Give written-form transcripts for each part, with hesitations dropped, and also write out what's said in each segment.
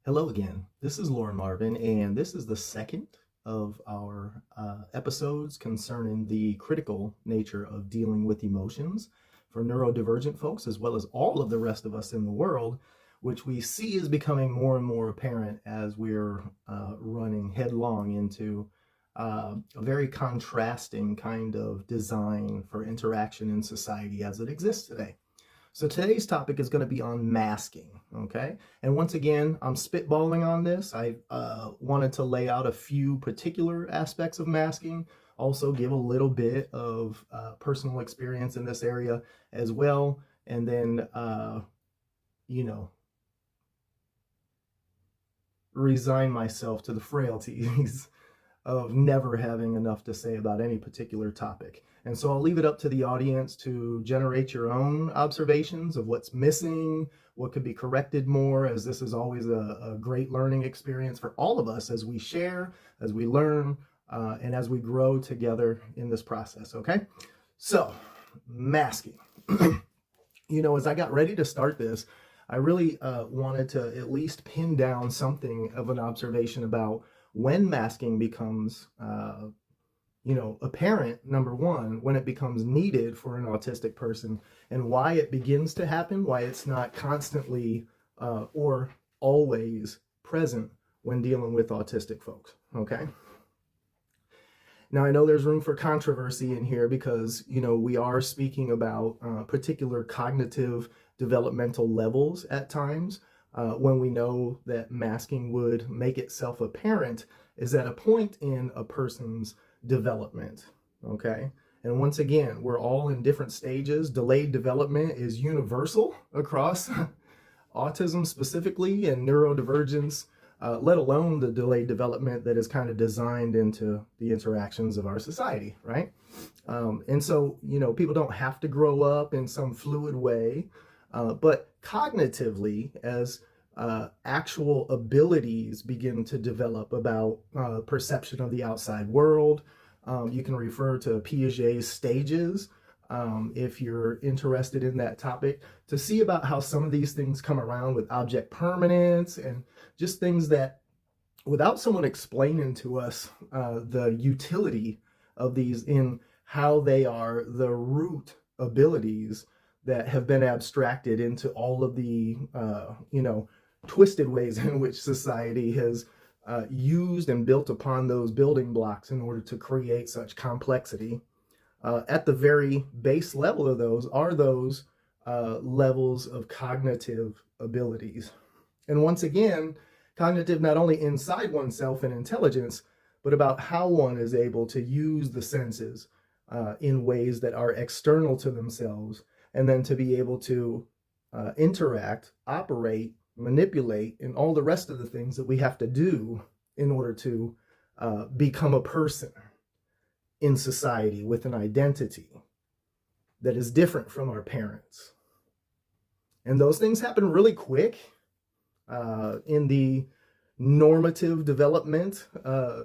Hello again. This is Lauren Marvin, and this is the second of our episodes concerning the critical nature of dealing with emotions for neurodivergent folks, as well as all of the rest of us in the world, which we see is becoming more and more apparent as we're running headlong into a very contrasting kind of design for interaction in society as it exists today. So today's topic is going to be on masking, okay? And once again, I'm spitballing on this. I wanted to lay out a few particular aspects of masking, also give a little bit of personal experience in this area as well, and then, you know, resign myself to the frailties of never having enough to say about any particular topic. And so I'll leave it up to the audience to generate your own observations of what's missing, what could be corrected more, as this is always a great learning experience for all of us as we share, as we learn, and as we grow together in this process, okay? So, masking. As I got ready to start this, I really wanted to at least pin down something of an observation about when masking becomes, apparent, number one, when it becomes needed for an autistic person, and why it begins to happen, why it's not constantly or always present when dealing with autistic folks, okay? Now, I know there's room for controversy in here because, we are speaking about particular cognitive developmental levels at times. When we know that masking would make itself apparent is at a point in a person's development, okay? And once again, we're all in different stages. Delayed development is universal across autism specifically and neurodivergence, let alone the delayed development that is kind of designed into the interactions of our society, right? And so, people don't have to grow up in some fluid way. But cognitively, as actual abilities begin to develop about perception of the outside world, you can refer to Piaget's stages if you're interested in that topic, to see about how some of these things come around with object permanence and just things that, without someone explaining to us the utility of these in how they are the root abilities that have been abstracted into all of the, twisted ways in which society has used and built upon those building blocks in order to create such complexity. At the very base level of those are those levels of cognitive abilities. And once again, cognitive not only inside oneself and intelligence, but about how one is able to use the senses in ways that are external to themselves, and then to be able to interact, operate, manipulate, and all the rest of the things that we have to do in order to become a person in society with an identity that is different from our parents. And those things happen really quick in the normative development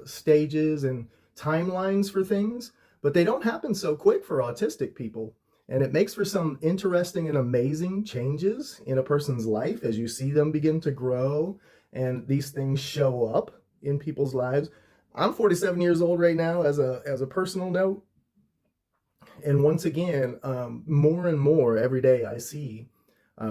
stages and timelines for things, but they don't happen so quick for autistic people. And it makes for some interesting and amazing changes in a person's life as you see them begin to grow and these things show up in people's lives. I'm 47 years old right now as a personal note. And once again, more and more every day I see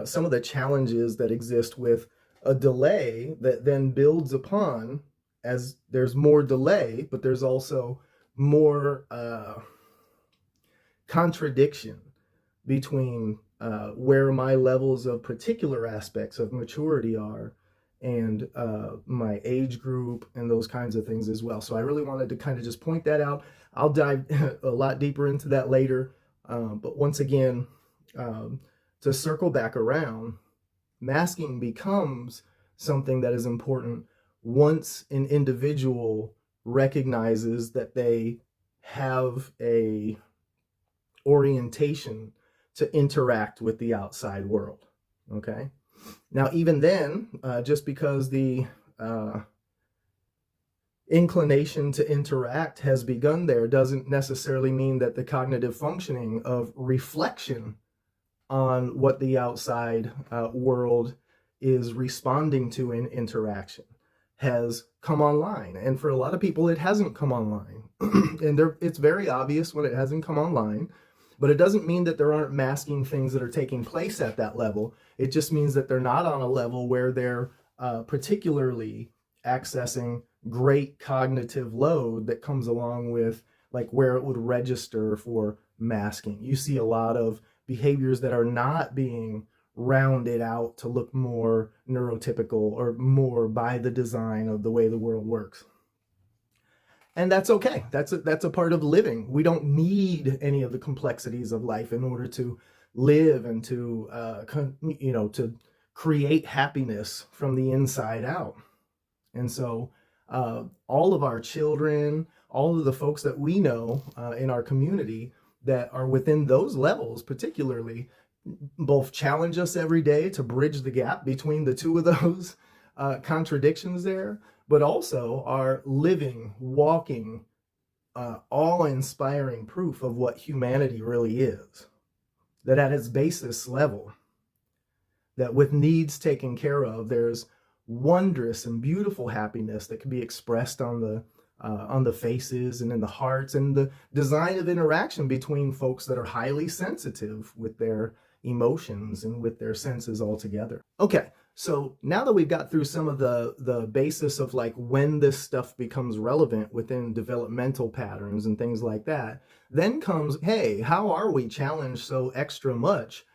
some of the challenges that exist with a delay that then builds upon as there's more delay, but there's also more contradiction between where my levels of particular aspects of maturity are and my age group and those kinds of things as well. So I really wanted to kind of just point that out. I'll dive a lot deeper into that later. But once again, to circle back around, masking becomes something that is important once an individual recognizes that they have a orientation to interact with the outside world, okay? Now, even then, just because the inclination to interact has begun there doesn't necessarily mean that the cognitive functioning of reflection on what the outside world is responding to in interaction has come online. And for a lot of people, it hasn't come online. And it's very obvious when it hasn't come online, but it doesn't mean that there aren't masking things that are taking place at that level. It just means that they're not on a level where they're particularly accessing great cognitive load that comes along with like where it would register for masking. You see a lot of behaviors that are not being rounded out to look more neurotypical or more by the design of the way the world works. And that's okay. That's a part of living. We don't need any of the complexities of life in order to live and to to create happiness from the inside out. And so all of our children, all of the folks that we know in our community that are within those levels particularly, both challenge us every day to bridge the gap between the two of those contradictions there, but also are living, walking, awe-inspiring proof of what humanity really is. That at its basis level, that with needs taken care of, there's wondrous and beautiful happiness that can be expressed on the faces and in the hearts, and the design of interaction between folks that are highly sensitive with their emotions and with their senses altogether. Okay, so now that we've got through some of the basis of like when this stuff becomes relevant within developmental patterns and things like that, then comes, hey, how are we challenged so extra much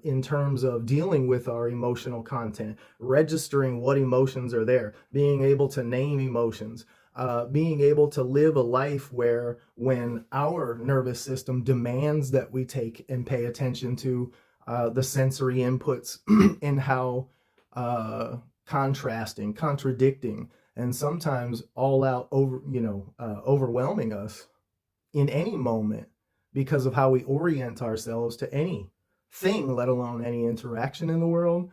in terms of dealing with our emotional content, registering what emotions are there, being able to name emotions, being able to live a life where when our nervous system demands that we take and pay attention to the sensory inputs and how contrasting, contradicting, and sometimes all out overwhelming us in any moment because of how we orient ourselves to any thing, let alone any interaction in the world,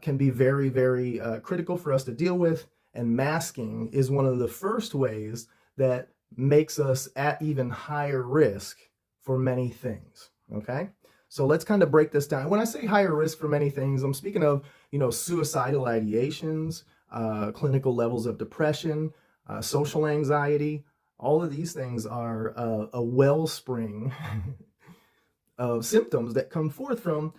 can be very, very critical for us to deal with. And masking is one of the first ways that makes us at even higher risk for many things, okay? So let's kind of break this down. When I say higher risk for many things, I'm speaking of, suicidal ideations, clinical levels of depression, social anxiety. All of these things are a wellspring of symptoms that come forth from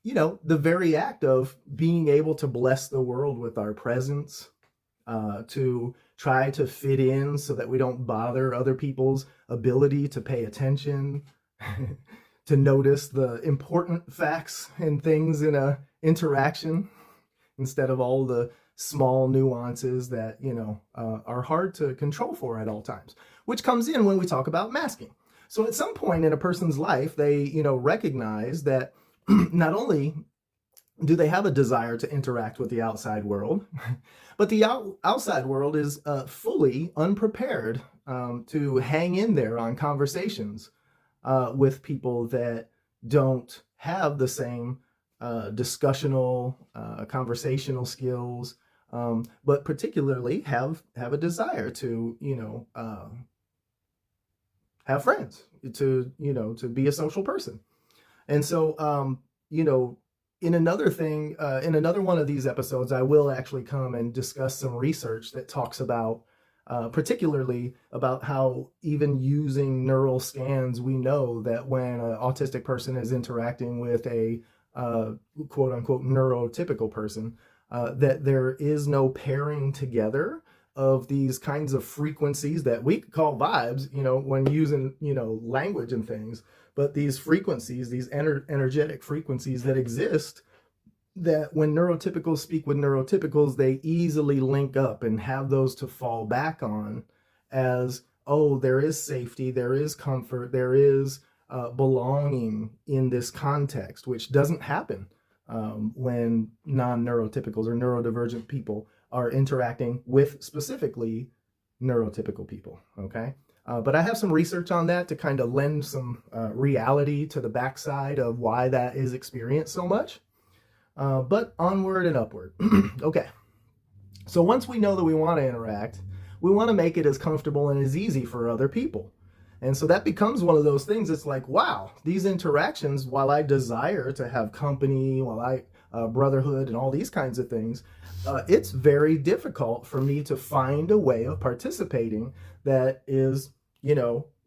the very act of being able to bless the world with our presence, to try to fit in so that we don't bother other people's ability to pay attention, to notice the important facts and things in a interaction instead of all the small nuances that, are hard to control for at all times, which comes in when we talk about masking. So at some point in a person's life, they, recognize that not only do they have a desire to interact with the outside world, but the outside world is fully unprepared to hang in there on conversations with people that don't have the same discussional, conversational skills, but particularly have a desire to, have friends, to be a social person. And so, in another thing, in another one of these episodes, I will actually come and discuss some research that talks about, particularly about how even using neural scans, we know that when an autistic person is interacting with a quote unquote neurotypical person, that there is no pairing together of these kinds of frequencies that we could call vibes, when using, language and things, but these frequencies, these energetic frequencies that exist, that when neurotypicals speak with neurotypicals, they easily link up and have those to fall back on as, oh, there is safety, there is comfort, there is belonging in this context, which doesn't happen when non-neurotypicals or neurodivergent people are interacting with specifically neurotypical people, okay? But I have some research on that to kind of lend some reality to the backside of why that is experienced so much. But onward and upward. Okay, so once we know that we want to interact, we want to make it as comfortable and as easy for other people. And so that becomes one of those things. It's like, wow, these interactions, while I desire to have company, while brotherhood and all these kinds of things, it's very difficult for me to find a way of participating that is,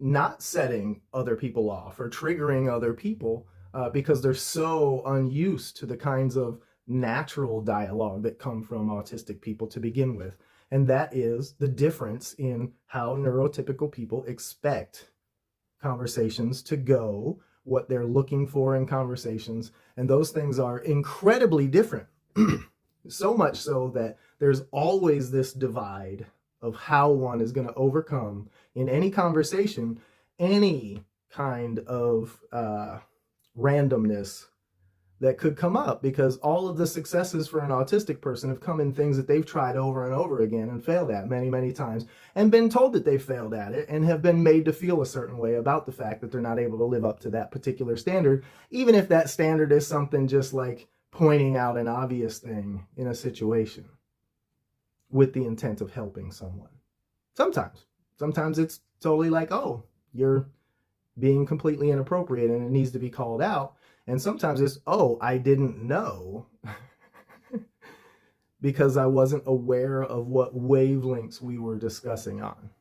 not setting other people off or triggering other people, because they're so unused to the kinds of natural dialogue that come from autistic people to begin with. And that is the difference in how neurotypical people expect conversations to go, what they're looking for in conversations. And those things are incredibly different. So much so that there's always this divide of how one is going to overcome in any conversation any kind of randomness that could come up, because all of the successes for an autistic person have come in things that they've tried over and over again and failed at many, many times, and been told that they failed at it, and have been made to feel a certain way about the fact that they're not able to live up to that particular standard, even if that standard is something just like pointing out an obvious thing in a situation with the intent of helping someone. Sometimes it's totally like, oh, you're being completely inappropriate and it needs to be called out. And sometimes it's, oh, I didn't know because I wasn't aware of what wavelengths we were discussing on.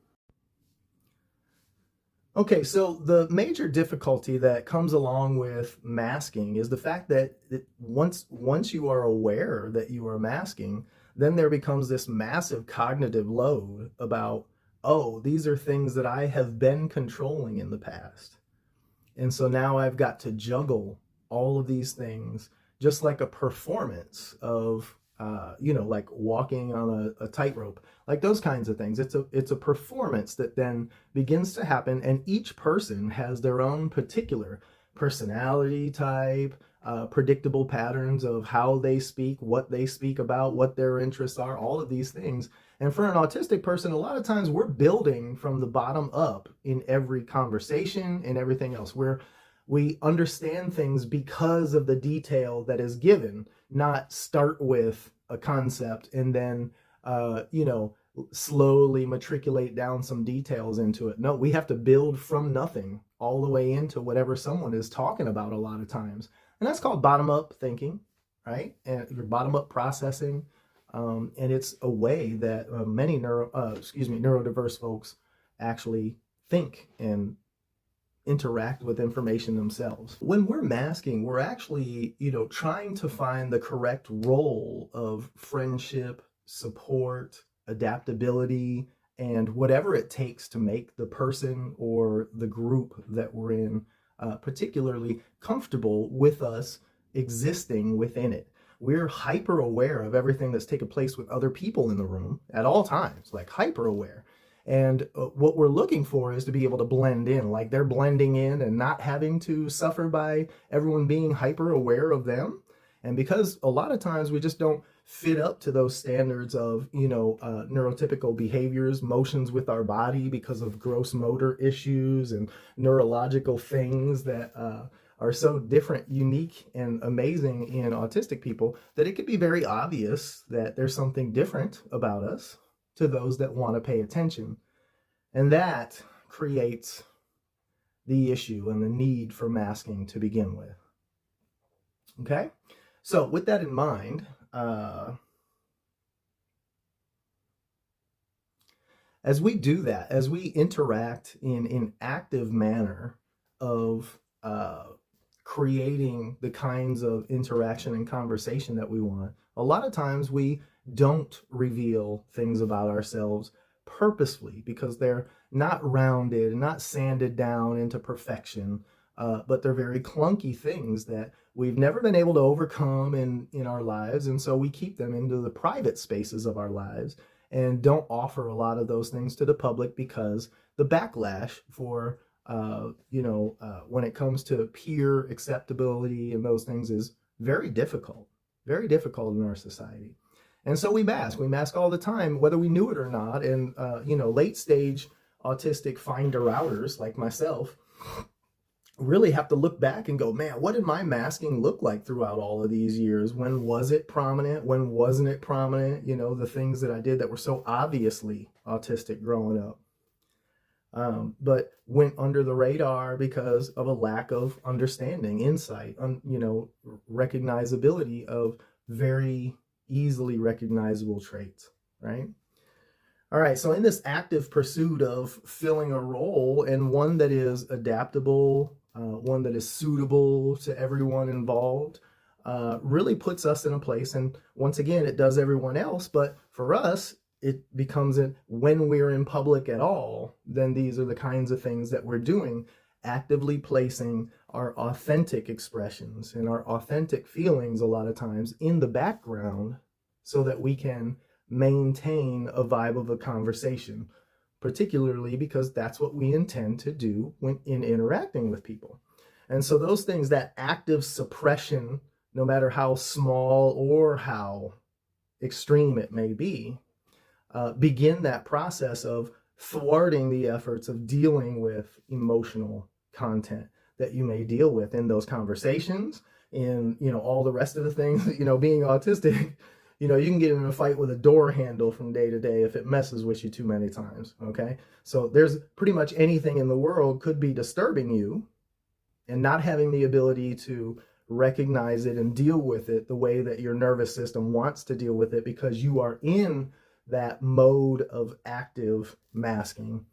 Okay, so the major difficulty that comes along with masking is the fact that once you are aware that you are masking, then there becomes this massive cognitive load about, oh, these are things that I have been controlling in the past. And so now I've got to juggle all of these things, just like a performance of, like walking on a tightrope, like those kinds of things. It's a performance that then begins to happen, and each person has their own particular personality type, predictable patterns of how they speak, what they speak about, what their interests are, all of these things. And for an autistic person, a lot of times we're building from the bottom up in every conversation and everything else. We understand things because of the detail that is given, not start with a concept and then, slowly matriculate down some details into it. No, we have to build from nothing all the way into whatever someone is talking about a lot of times. And that's called bottom-up thinking, right? And your bottom-up processing. And it's a way that many neurodiverse folks actually think and interact with information themselves. When we're masking, we're actually, trying to find the correct role of friendship, support, adaptability, and whatever it takes to make the person or the group that we're in particularly comfortable with us existing within it. We're hyper aware of everything that's taken place with other people in the room at all times, like hyper aware. And what we're looking for is to be able to blend in, like they're blending in and not having to suffer by everyone being hyper aware of them. And because a lot of times we just don't fit up to those standards of, neurotypical behaviors, motions with our body because of gross motor issues and neurological things that are so different, unique, and amazing in autistic people, that it could be very obvious that there's something different about us to those that want to pay attention. And that creates the issue and the need for masking to begin with. Okay? So with that in mind, as we do that, as we interact in an active manner of creating the kinds of interaction and conversation that we want, a lot of times we don't reveal things about ourselves purposefully because they're not rounded and not sanded down into perfection, but they're very clunky things that we've never been able to overcome in our lives. And so we keep them into the private spaces of our lives and don't offer a lot of those things to the public because the backlash for, when it comes to peer acceptability and those things is very difficult in our society. And so we mask all the time, whether we knew it or not. And, late stage autistic finder-outers like myself really have to look back and go, man, what did my masking look like throughout all of these years? When was it prominent? When wasn't it prominent? The things that I did that were so obviously autistic growing up. but went under the radar because of a lack of understanding, insight, recognizability of very easily recognizable traits, right? All right, so in this active pursuit of filling a role, and one that is adaptable, one that is suitable to everyone involved, really puts us in a place. And once again, it does everyone else, but for us, it becomes when we're in public at all, then these are the kinds of things that we're doing, actively placing our authentic expressions and our authentic feelings a lot of times in the background so that we can maintain a vibe of a conversation, particularly because that's what we intend to do when in interacting with people. And so those things, that active suppression, no matter how small or how extreme it may be, begin that process of thwarting the efforts of dealing with emotional content that you may deal with in those conversations, in all the rest of the things. Being autistic, you can get in a fight with a door handle from day to day if it messes with you too many times. Okay, so there's pretty much anything in the world could be disturbing you, and not having the ability to recognize it and deal with it the way that your nervous system wants to deal with it, because you are in that mode of active masking,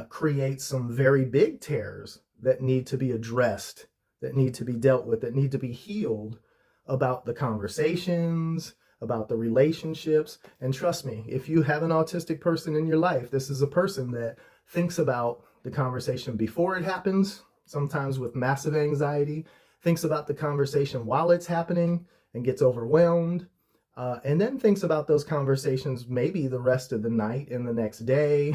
creates some very big tears that need to be addressed, that need to be dealt with, that need to be healed about the conversations, about the relationships. And trust me, if you have an autistic person in your life, this is a person that thinks about the conversation before it happens, sometimes with massive anxiety, thinks about the conversation while it's happening and gets overwhelmed, and then thinks about those conversations maybe the rest of the night and the next day,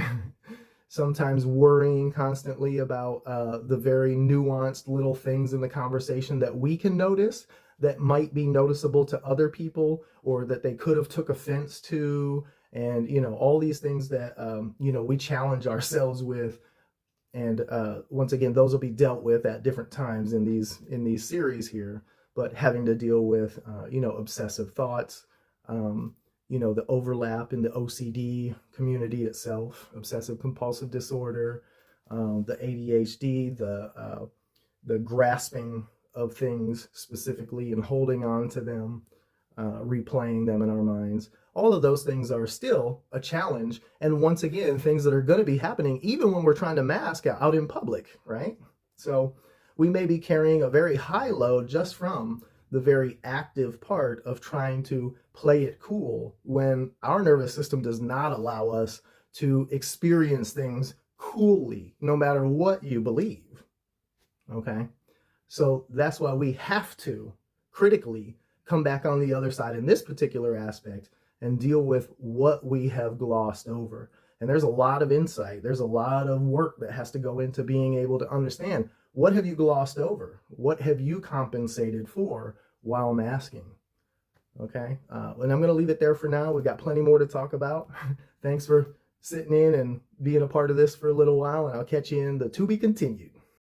sometimes worrying constantly about the very nuanced little things in the conversation that we can notice that might be noticeable to other people, or that they could have took offense to, and all these things that we challenge ourselves with. And once again, those will be dealt with at different times in these series here. But having to deal with obsessive thoughts, the overlap in the OCD community itself, obsessive compulsive disorder, the ADHD, the grasping of things specifically and holding on to them, replaying them in our minds. All of those things are still a challenge. And once again, things that are going to be happening even when we're trying to mask out in public, right? So we may be carrying a very high load just from the very active part of trying to play it cool, when our nervous system does not allow us to experience things coolly, no matter what you believe. Okay? So that's why we have to critically come back on the other side in this particular aspect and deal with what we have glossed over. And there's a lot of insight. There's a lot of work that has to go into being able to understand, what have you glossed over? What have you compensated for while masking? Okay, and I'm going to leave it there for now. We've got plenty more to talk about. Thanks for sitting in and being a part of this for a little while, and I'll catch you in the to be continued.